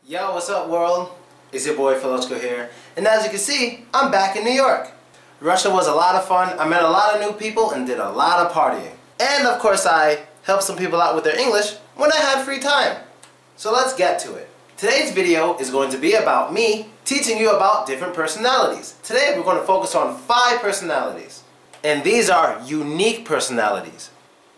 Yo, what's up world? It's your boy Philochko here, and as you can see, I'm back in New York. Russia was a lot of fun. I met a lot of new people and did a lot of partying. And of course I helped some people out with their English when I had free time. So let's get to it. Today's video is going to be about me teaching you about different personalities. Today we're going to focus on 5 personalities. And these are unique personalities.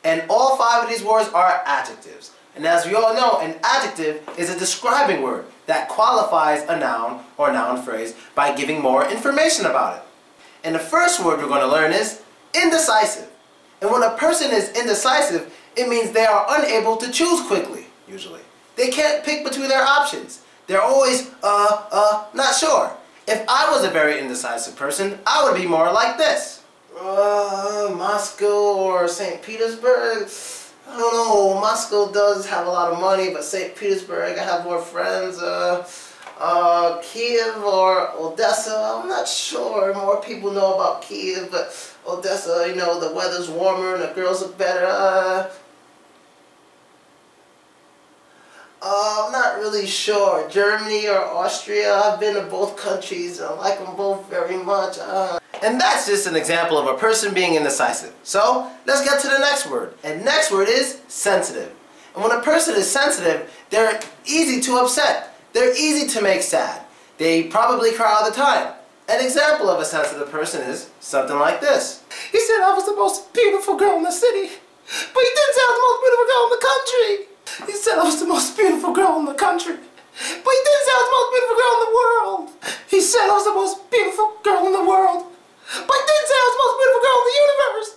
And all 5 of these words are adjectives. And as we all know, an adjective is a describing word that qualifies a noun or noun phrase by giving more information about it. And the first word we're going to learn is indecisive. And when a person is indecisive, it means they are unable to choose quickly, usually. They can't pick between their options. They're always, not sure. If I was a very indecisive person, I would be more like this. Moscow or St. Petersburg? I don't know, Moscow does have a lot of money, but St. Petersburg, I have more friends. Kiev or Odessa, I'm not sure. More people know about Kiev, but Odessa, you know, the weather's warmer and the girls look better. I'm not really sure. Germany or Austria, I've been to both countries. I like them both very much. And that's just an example of a person being indecisive. So, let's get to the next word. And next word is sensitive. And when a person is sensitive, they're easy to upset. They're easy to make sad. They probably cry all the time. An example of a sensitive person is something like this. He said I was the most beautiful girl in the city, but he didn't say I was the most beautiful girl in the country. He said I was the most beautiful girl in the country, but he didn't say I was the most beautiful girl in the world. He said I was the most beautiful girl in the world, but he didn't say I was the most beautiful girl in the universe.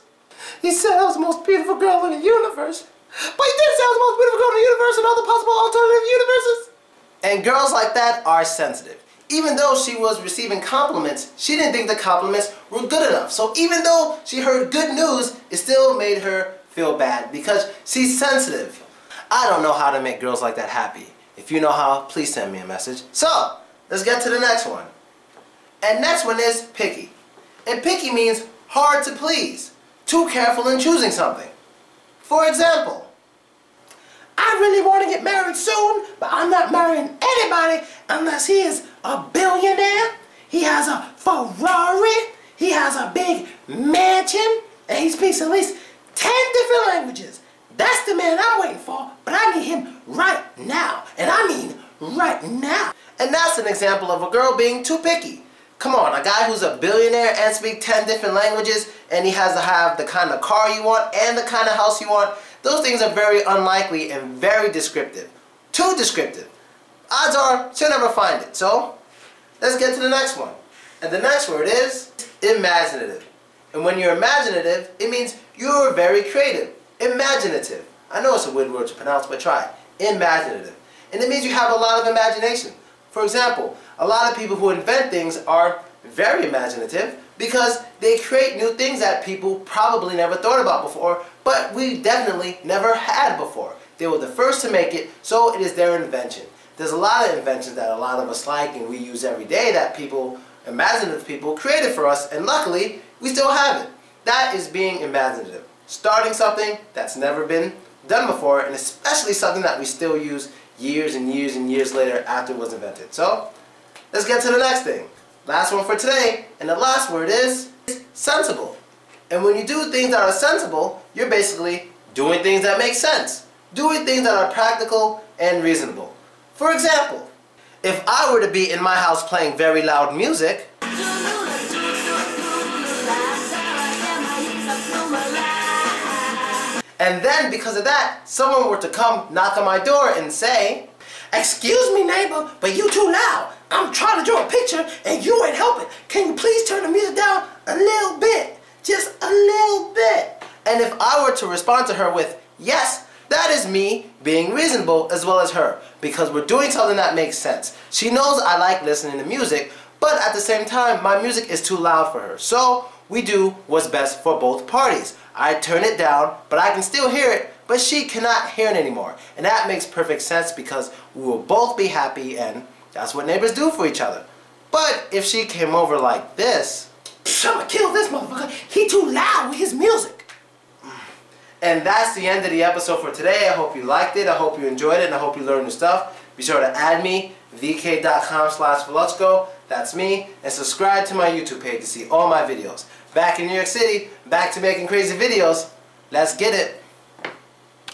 He said I was the most beautiful girl in the universe, but he didn't say I was the most beautiful girl in the universe and all the possible alternative universes. And girls like that are sensitive. Even though she was receiving compliments, she didn't think the compliments were good enough. So even though she heard good news, it still made her feel bad because she's sensitive. I don't know how to make girls like that happy. If you know how, please send me a message. So, let's get to the next one. And next one is picky. And picky means hard to please, too careful in choosing something. For example, I really want to get married soon, but I'm not marrying anybody unless he is a billionaire, he has a Ferrari, he has a big mansion, and he speaks at least 10 different languages. That's the man I'm waiting for, but I need him right now. And I mean right now. And that's an example of a girl being too picky. Come on, a guy who's a billionaire and speaks 10 different languages, and he has to have the kind of car you want and the kind of house you want. Those things are very unlikely and very descriptive. Too descriptive. Odds are she'll never find it. So, let's get to the next one. And the next word is imaginative. And when you're imaginative, it means you're very creative. Imaginative. I know it's a weird word to pronounce, but try it. Imaginative. And it means you have a lot of imagination. For example, a lot of people who invent things are very imaginative because they create new things that people probably never thought about before, but we definitely never had before. They were the first to make it, so it is their invention. There's a lot of inventions that a lot of us like and we use every day that people, imaginative people, created for us, and luckily, we still have it. That is being imaginative. Starting something that's never been done before, and especially something that we still use years and years and years later after it was invented. So, let's get to the next thing. Last one for today, and the last word is sensible. And when you do things that are sensible, you're basically doing things that make sense. Doing things that are practical and reasonable. For example, if I were to be in my house playing very loud music, and then because of that, someone were to come knock on my door and say, "Excuse me neighbor, but you too loud. I'm trying to draw a picture and you ain't helping. Can you please turn the music down a little bit? Just a little bit." And if I were to respond to her with, "Yes," that is me being reasonable as well as her, because we're doing something that makes sense. She knows I like listening to music, but at the same time, my music is too loud for her. So we do what's best for both parties. I turn it down, but I can still hear it, but she cannot hear it anymore. And that makes perfect sense because we will both be happy, and that's what neighbors do for each other. But if she came over like this, "I'm gonna kill this motherfucker, he too loud with his music." And that's the end of the episode for today. I hope you liked it, I hope you enjoyed it, and I hope you learned new stuff. Be sure to add me vk.com/Philochko, that's me, and subscribe to my YouTube page to see all my videos. Back in New York City, back to making crazy videos. Let's get it.